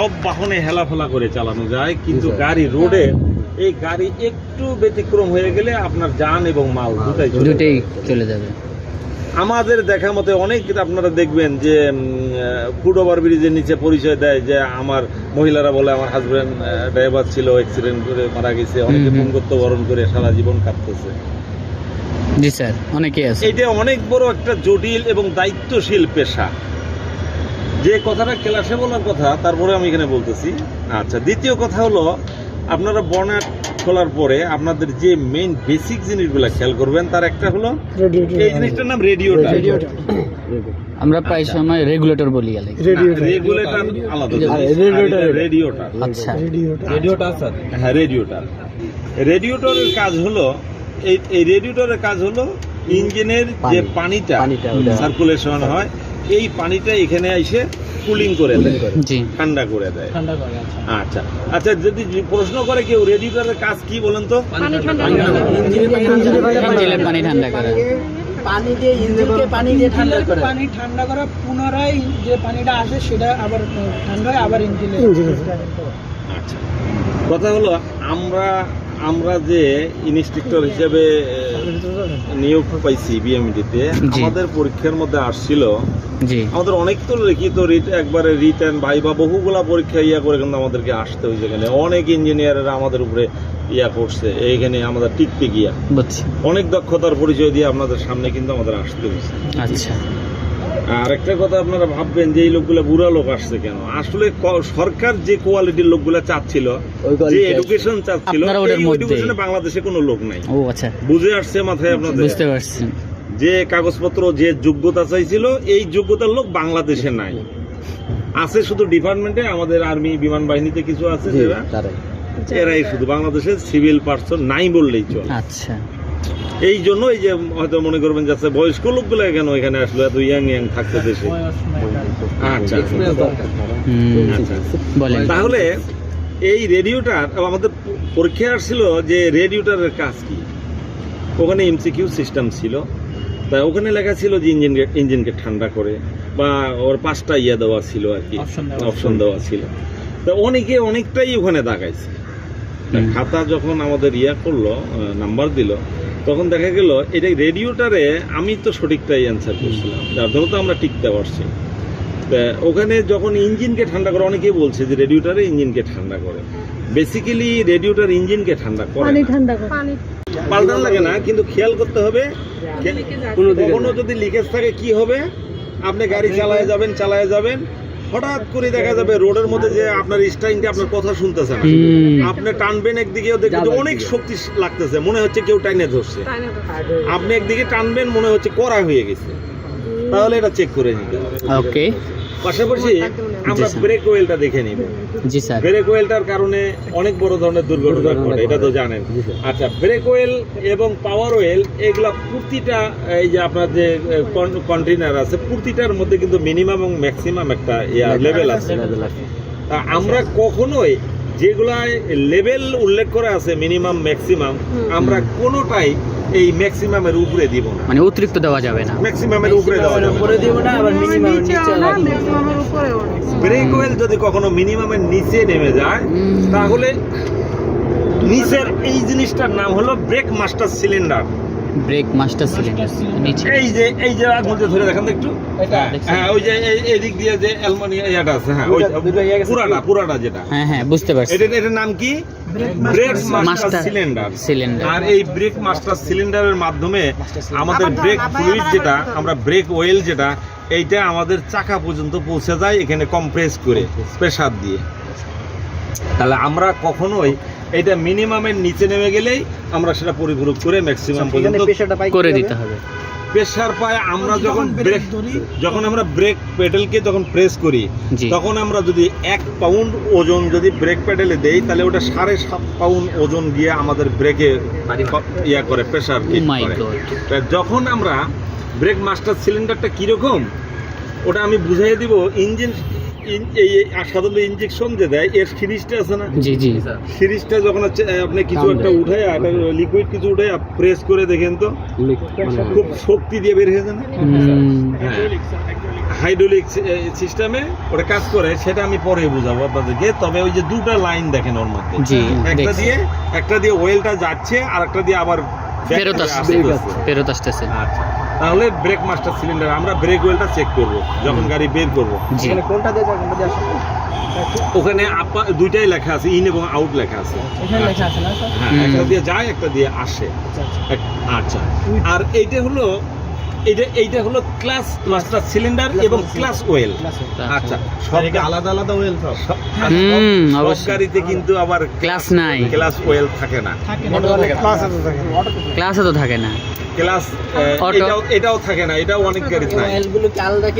সব বাহনে হেলাফেলা করে চালানো যায়, কিন্তু গাড়ি রোডে এই গাড়ি একটু ব্যতিক্রম হয়ে গেলে আপনার যান এবং মাল দুটাই চলে যাবে। আমাদের দেখা মতে অনেক আপনারা দেখবেন যে ফুট ওভার ব্রিজের নিচে পরিচয় দেয় যে আমার মহিলারা বলে আমার হাজব্যান্ড ড্রাইভার ছিল, অ্যাক্সিডেন্ট করে মারা গেছে, অনেকে পঙ্গুত্ব বরণ করে সারা জীবন কাটতেছে। জি স্যার, অনেকেই আছে। এটা অনেক বড় একটা জটিল এবং দায়িত্বশীল পেশা, যে কথাটা ক্লাসে বলার কথা তারপরে আমি এখানে বলতেছি। আচ্ছা, দ্বিতীয় কথা হলো আপনারা বনেট খোলার পরে আপনাদের যে মেইন বেসিক জিনিসগুলো খেয়াল করবেন, তার একটা হলো এই জিনিসটার নাম রেডিওটার। আমরা প্রায় সময় রেগুলেটর বলি। রেগুলেটর আলাদা, রেডিওটার। আচ্ছা, রেডিওটার স্যার, হ্যাঁ রেডিওটার। রেডিওটরের কাজ হলো এই রেডিওটরের কাজ হলো ইঞ্জিনের যে পানিটা সার্কুলেশন হয়, এই পানিটা এখানে এসে কুলিং করে দেয়, ঠান্ডা করে দেয়। আচ্ছা আচ্ছা, যদি প্রশ্ন করে কেউ রেডিওটরের কাজ কি বলেন তো? পানি ঠান্ডা করা। পানি দিয়ে ইঞ্জিনকে পানি দিয়ে ঠান্ডা করে, পানি ঠান্ডা করা, পুনরায় যে পানিটা আসে সেটা আবার ঠান্ডা হয়, আবার ইঞ্জিনে। আচ্ছা, কথা হলো আমরা যে ইনস্ট্রাক্টর হিসেবে নিয়োগ পাইছি বিএমডিতে, আমাদের পরীক্ষার মধ্যে আসছিল আমাদের অনেক তো লিখিত একবারে রিটার্ন ভাইবা বহুগুলা পরীক্ষা করে কিন্তু আমাদেরকে আসতে হয়েছে। এখানে অনেক ইঞ্জিনিয়াররা আমাদের উপরে করছে, এইখানে আমাদের টিকতে গিয়া অনেক দক্ষতার পরিচয় দিয়ে আপনাদের সামনে কিন্তু আমাদের আসতে হয়েছে। আচ্ছা, আর একটা কথা আপনারা ভাববেন যে এই লোকগুলা বুড়া লোক আসছে কেন, আসলে সরকার যে কোয়ালিটির লোকগুলা চাচ্ছিল, যে এডুকেশন চাচ্ছিল, এই এডুকেশনে বাংলাদেশে কোনো লোক নাই। বুঝে আসছে মাথায় আপনাদের? বুঝতে পারছেন যে কাগজপত্র যে যোগ্যতা চাইছিল, এই যোগ্যতার লোক বাংলাদেশে নাই। আছে শুধু ডিপার্টমেন্টে, আমাদের আর্মি বিমান বাহিনীতে কিছু আছে, এরাই শুধু, বাংলাদেশের সিভিল পার্সন নাই বললেই চলে। আচ্ছা, এই জন্য এই যে হয়তো মনে করবেন যাচ্ছে বয়স্ক লোকগুলো কেন এখানে আসলো, এত ইয়াং থাকতে দেশে। আচ্ছা, তাহলে এই রেডিওটার আমাদের পরীক্ষায় আসছিল যে রেডিওটারের কাজ কি। ওখানে এমসিকিউ সিস্টেম ছিল, তাই ওখানে লেখা ছিল যে ইঞ্জিনকে ঠান্ডা করে, বা ওর 5টা দেওয়া ছিল আর কি, অপশন দেওয়া ছিল। তা অনেকটাই ওখানে দাগাইছে। খাতা যখন আমাদের করলো, নাম্বার দিল, তখন দেখা গেল এটা রেডিওটারে আমি তো সঠিকটাই অ্যান্সার করছিলাম, যার জন্য তো আমরা টিকতে পারছি। ওখানে যখন ইঞ্জিনকে ঠান্ডা করে, অনেকেই বলছে যে রেডিওটারে ইঞ্জিনকে ঠান্ডা করে। বেসিক্যালি রেডিওটার ইঞ্জিনকে ঠান্ডা করে, পাল্টানো লাগে না, কিন্তু খেয়াল করতে হবে কখনো যদি লিকেজ থাকে কি হবে। আপনি গাড়ি চালায় যাবেন, হঠাৎ করে দেখা যাবে রোডের মধ্যে যে আপনার স্টারিংটা আপনার কথা শুনতেছে না, আপনি টানবেন একদিকেও দেখবেন যে অনেক শক্তি লাগতেছে, মনে হচ্ছে কেউ টাইনে ধরছে। আপনি একদিকে টানবেন, মনে হচ্ছে কড়া হয়ে গেছে, তাহলে এটা চেক করে নিতে হবে। ওকে, পাশাপাশি আমরা ব্রেক ওয়েলটা দেখে নিব। জি স্যার, ব্রেক ওয়েলটার কারণে অনেক বড় ধরনের দুর্ঘটনা ঘটে, এটা তো জানেন। আচ্ছা, ব্রেক ওয়েল এবং পাওয়ার ওয়েল এগুলা প্রতিটা এই যে আপনার যে কন্টেইনার আছে, প্রতিটার মধ্যে কিন্তু মিনিমাম এবং ম্যাক্সিমাম একটা লেভেল আছে। তা আমরা কখনোই যেগুলা লেভেল উল্লেখ করা আছে মিনিমাম ম্যাক্সিমাম, আমরা কোনোটাই এই ম্যাক্সিমামের উপরে দিব না, মানে অতিরিক্ত দেওয়া যাবে না, ম্যাক্সিমামের উপরে দেওয়া যাবে না, আবার মিনিমামের নিচে রাখবো। ব্রেক ওয়েল যদি কখনো মিনিমামের নিচে নেমে যায়, তাহলে নিচের এই জিনিসটার নাম হলো break master cylinder. Break master cylinder নিচে এই যে আগুনটা ধরে দেখেন একটু, হ্যাঁ ওই যে এই দিক দিয়ে যে অ্যালুমিনিয়াম আছে, হ্যাঁ ওই পুরাটা যেটা, হ্যাঁ বুঝতে পারছি। এটার নাম কি? Break master cylinder. আর এই ব্রেক মাস্টার সিলিন্ডারের মাধ্যমে আমাদের ব্রেক ফ্লুইড যেটা, আমরা ব্রেক অয়েল যেটা, এইটা আমাদের চাকা পর্যন্ত পৌঁছে যায় এখানে কম্প্রেস করে প্রেসার দিয়ে। তাহলে আমরা কখনোই এটা মিনিমামের নিচে নেমে গেলেই আমরা সেটা পরিপূরক করে ম্যাক্সিমাম পর্যন্ত করে দিতে হবে। প্রেসার পায় আমরা যখন আমরা ব্রেক প্যাডেলকে যখন প্রেস করি, তখন আমরা যদি 1 পাউন্ড ওজন যদি ব্রেক প্যাডেলে দেই, তাহলে ওটা 7.5 পাউন্ড ওজন গিয়ে আমাদের ব্রেকে করে প্রেসার করে। যখন আমরা ব্রেক মাস্টার সিলিন্ডারটা কিরকম ওটা আমি বুঝাই দিব। এই সাধারণত ইনজেকশন যে দেয় এর সিরিজটা আছে না, জি জি সিরিজটা যখন হচ্ছে আপনি কিছু একটা উঠে লিকুইড কিছু উঠে প্রেস করে দেখেন তো খুব শক্তি দিয়ে বের হয়ে যায় না। হাইড্রোলিক সিস্টেমে ওটা কাজ করে, সেটা আমি পরে বুঝাবো আপনাদেরকে। তবে ওই যে দুটো লাইন দেখেন ওর মধ্যে, জি একটা দিয়ে ওয়েলটা যাচ্ছে আর একটা দিয়ে আবার ফেরত আসতেছে। আচ্ছা, তাহলে ব্রেক মাস্টার সিলিন্ডার আমরা ব্রেক ওয়েলটা চেক করব যখন গাড়ি বের করব। জি কোনটা দিয়ে যাবেন ওখানে দুইটাই লেখা আছে, ইন এবং আউট লেখা আছে। এখানে লেখা আছে না স্যার? হ্যাঁ, একটা দিয়ে যায় একটা দিয়ে আসে। আচ্ছা, আর এইটা হলো ক্লাস মাস্টার সিলিন্ডার এবং ক্লাস ওয়েল। আচ্ছা, সব আলাদা আলাদা ওয়েল সব। সব অবশ্যই। গাড়িতে কিন্তু আবার ক্লাস নাই, ক্লাস ওয়েল থাকে না, ক্লাসে তো থাকে না। Class auto. এটাও থাকে না, এটাও অনেক গাড়িতে নাই। ওয়েলগুলো কি আলাদা কি